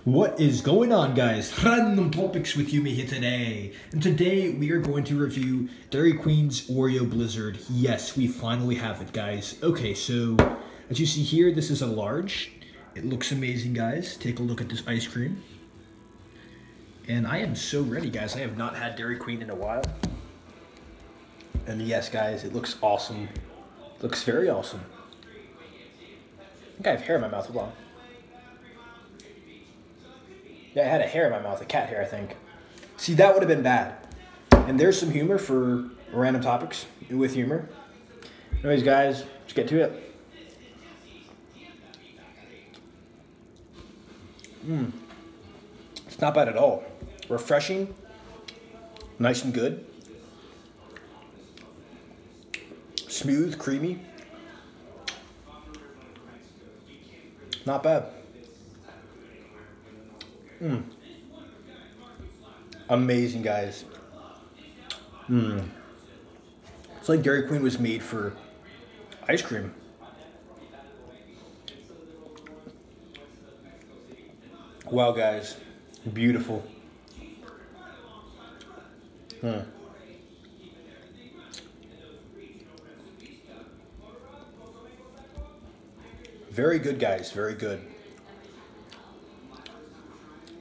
What is going on, guys? Random topics with Yumi here today. And today we are going to review Dairy Queen's Oreo Blizzard. Yes, we finally have it, guys. Okay, so as you see here, this is a large. It looks amazing, guys. Take a look at this ice cream. And I am so ready, guys. I have not had Dairy Queen in a while. And yes, guys, it looks awesome. It looks very awesome. I think I have hair in my mouth. Hold on. Yeah, I had a hair in my mouth, a cat hair, I think. See, that would have been bad. And there's some humor for random topics with humor. Anyways, guys, let's get to it. It's not bad at all. Refreshing, nice and good. Smooth, creamy. Not bad. Amazing, guys. It's like Dairy Queen was made for ice cream. Wow, guys. Beautiful. Very good, guys. Very good.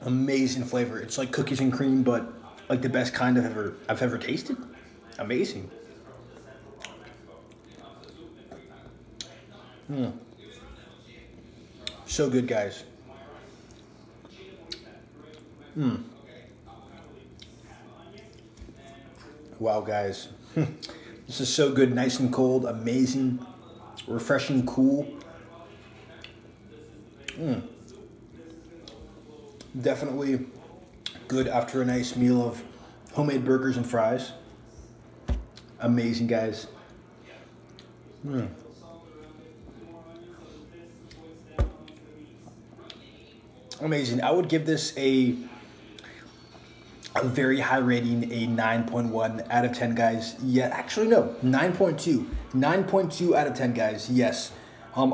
Amazing flavor. It's like cookies and cream, but like the best kind I've ever tasted. Amazing. So good, guys. Wow, guys. This is so good. Nice and cold. Amazing. Refreshing, cool. Definitely good after a nice meal of homemade burgers and fries. Amazing, guys. Amazing. I would give this a very high rating, a 9.1 out of 10, guys. Yeah, actually no, 9.2. 9.2 out of 10, guys. Yes. Our